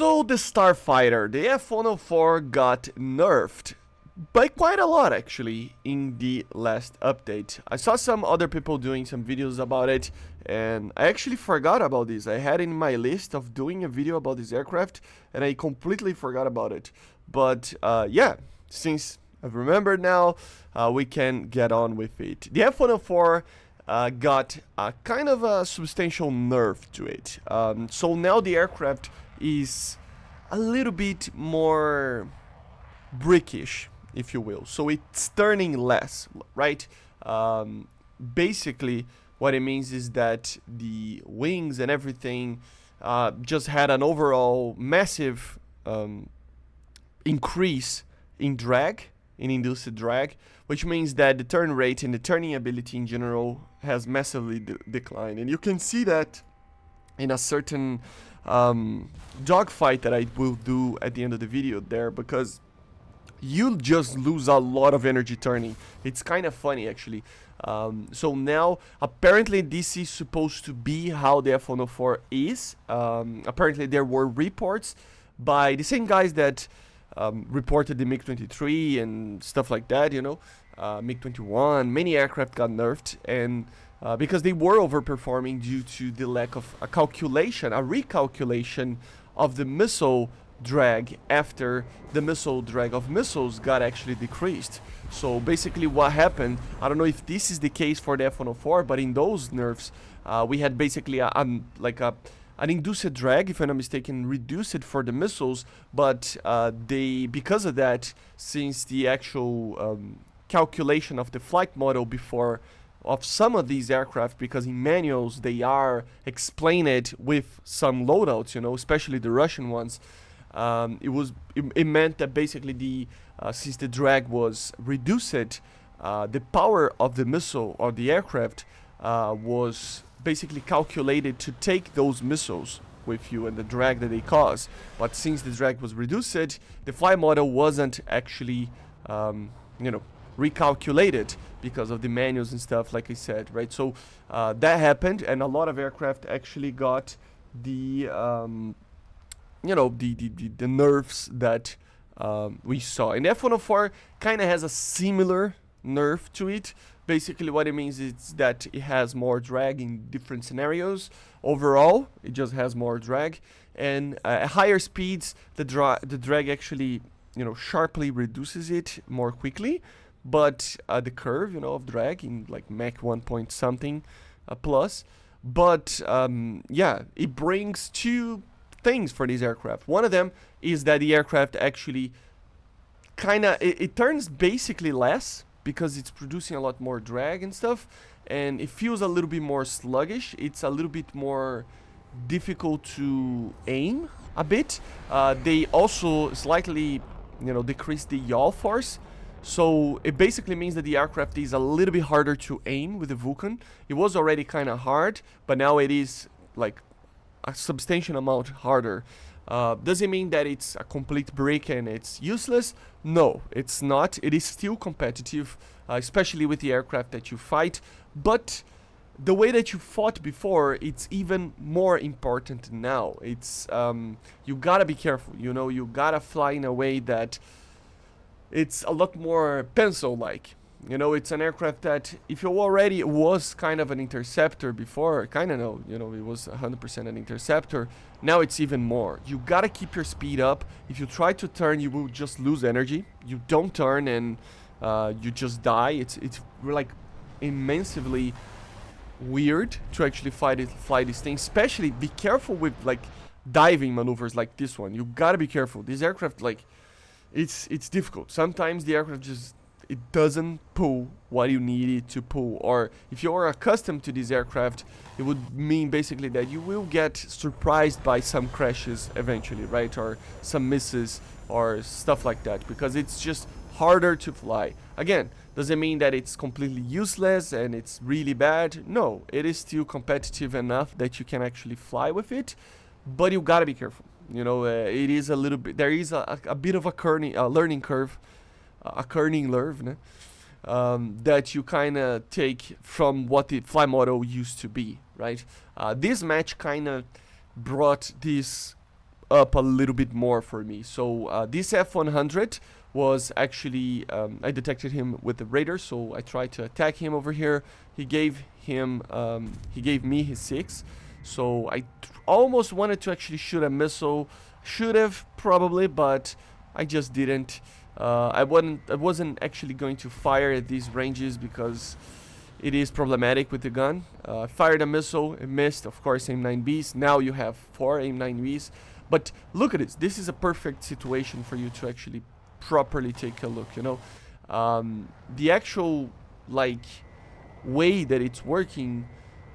So the Starfighter, the F-104 got nerfed by quite a lot actually in the last update. I saw some other people doing some videos about it and I actually forgot about this. I had in my list of doing a video about this aircraft and I completely forgot about it. But yeah, since I've remembered now, we can get on with it. The F-104 got a kind of a substantial nerf to it. So now the aircraft is a little bit more brickish, if you will. So it's turning less, right? Basically, what it means is that the wings and everything just had an overall massive increase in drag, in induced drag, which means that the turn rate and the turning ability in general has massively declined. And you can see that in a certain dogfight that I will do at the end of the video there, because you'll just lose a lot of energy turning. It's kind of funny actually. So now apparently this is supposed to be how the F-104 is. Apparently there were reports by the same guys that reported the MiG-23 and stuff like that, you know, MiG-21, many aircraft got nerfed, and because they were overperforming due to the lack of a recalculation of the missile drag after the missile drag of missiles got actually decreased. So basically what happened, I don't know if this is the case for the F-104, but in those nerfs we had basically an induced drag, if I'm not mistaken, reduced for the missiles, but because of that, since the actual calculation of the flight model before of some of these aircraft, because in manuals they are explained with some loadouts, you know, especially the Russian ones, it meant that basically since the drag was reduced, the power of the missile or the aircraft was basically calculated to take those missiles with you and the drag that they cause. But since the drag was reduced, the flight model wasn't actually recalculated because of the manuals and stuff, like I said, right? So that happened, and a lot of aircraft actually got the the nerfs that we saw. And F-104 kind of has a similar nerf to it. Basically what it means is that it has more drag in different scenarios. Overall, it just has more drag, and at higher speeds the drag actually, you know, sharply reduces it more quickly. But the curve, you know, of drag in like Mach 1 point something plus. But yeah, it brings two things for this aircraft. One of them is that the aircraft actually it turns basically less because it's producing a lot more drag and stuff, and it feels a little bit more sluggish. It's a little bit more difficult to aim a bit. They also slightly, you know, decrease the yaw force. So it basically means that the aircraft is a little bit harder to aim with the Vulcan. It was already kind of hard, but now it is like a substantial amount harder. Does it mean that it's a complete brick and it's useless? No, it's not. It is still competitive, especially with the aircraft that you fight. But the way that you fought before, it's even more important now. It's you gotta be careful. You know, you gotta fly in a way that it's a lot more pencil-like. You know, it's an aircraft that, if you already was kind of an interceptor before, kind of know, you know, it was 100% an interceptor, now it's even more. You gotta keep your speed up. If you try to turn, you will just lose energy. You don't turn and you just die. It's like immensely weird to actually fly this thing. Especially be careful with like diving maneuvers like this one. You gotta be careful. This aircraft, like, it's difficult. Sometimes the aircraft just, it doesn't pull what you need it to pull. Or if you are accustomed to this aircraft, it would mean basically that you will get surprised by some crashes eventually, right? Or some misses or stuff like that, because it's just harder to fly. Again, does it mean that it's completely useless and it's really bad? No, it is still competitive enough that you can actually fly with it, but you gotta be careful. You know, it is a little bit, there is a bit of a learning curve, that you kind of take from what the fly model used to be, right? This match kind of brought this up a little bit more for me. So this F-100 was actually, I detected him with the radar, so I tried to attack him over here. He gave me his 6, so I almost wanted to actually shoot a missile. Should have probably, but I just didn't. I wasn't actually going to fire at these ranges because it is problematic with the gun. Fired a missile, it missed, of course, AIM-9Bs. Now you have 4 AIM-9Bs. But look at this. This is a perfect situation for you to actually properly take a look, you know. The actual, like, way that it's working,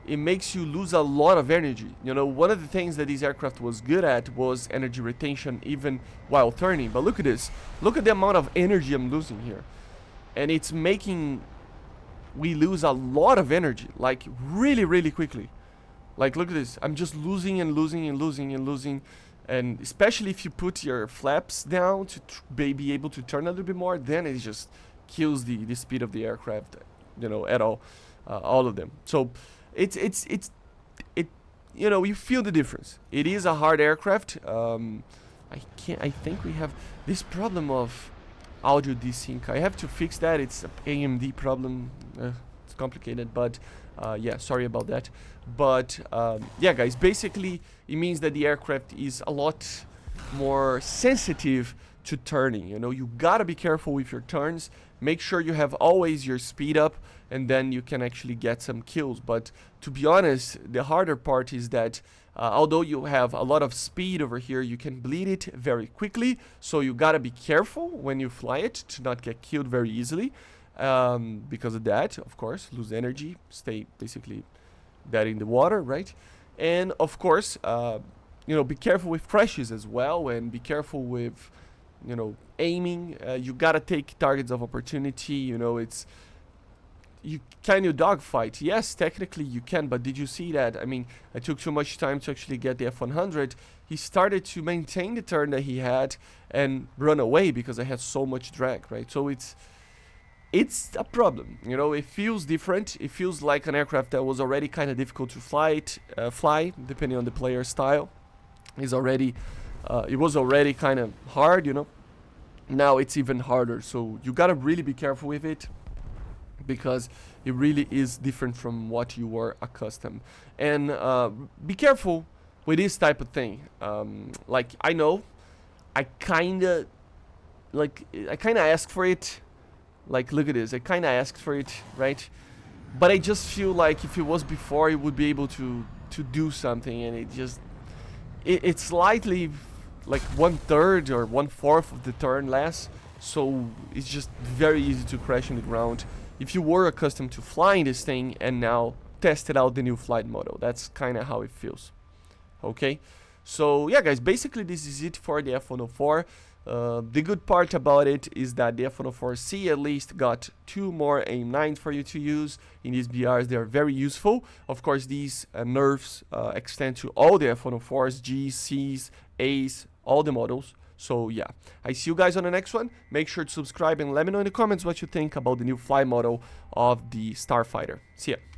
it makes you lose a lot of energy. You know, one of the things that this aircraft was good at was energy retention even while turning. But look at this. Look at the amount of energy I'm losing here. And it's making we lose a lot of energy, like really, really quickly. Like, look at this. I'm just losing and losing and losing and losing. And especially if you put your flaps down to be able to turn a little bit more, then it just kills the speed of the aircraft, you know, at all of them. So it you know, you feel the difference. It is a hard aircraft. I think we have this problem of audio desync. I have to fix that. It's an AMD problem. It's complicated, but yeah, sorry about that. But yeah, guys, basically it means that the aircraft is a lot more sensitive to turning. You know, you gotta be careful with your turns. Make sure you have always your speed up, and then you can actually get some kills. But to be honest, the harder part is that although you have a lot of speed over here, you can bleed it very quickly. So you gotta be careful when you fly it to not get killed very easily. Because of that, of course, lose energy, stay basically dead in the water, right? And of course, you know, be careful with crashes as well, and be careful with, you know, aiming. You gotta take targets of opportunity. You know, can you dogfight? Yes, technically you can, but did you see that? I mean, I took too much time to actually get the F-100. He started to maintain the turn that he had and run away because I had so much drag, right? So it's a problem, you know. It feels different. It feels like an aircraft that was already kind of difficult to fly, depending on the player's style. It was already kind of hard, you know. Now it's even harder, so you gotta really be careful with it, because it really is different from what you were accustomed. And be careful with this type of thing. Like, I know I kinda asked for it. Like, look at this, I kinda asked for it, right? But I just feel like if it was before, it would be able to do something, and it's slightly like 1/3 or 1/4 of the turn less, so it's just very easy to crash in the ground if you were accustomed to flying this thing and now tested out the new flight model. That's kind of how it feels. Okay, so yeah, guys, basically this is it for the F-104. The good part about it is that the F-104C at least got 2 more AIM-9s for you to use. In these BRs, they are very useful. Of course, these nerfs extend to all the F-104s, Gs, Cs, As, all the models. So yeah, I see you guys on the next one. Make sure to subscribe and let me know in the comments what you think about the new flight model of the Starfighter. See ya.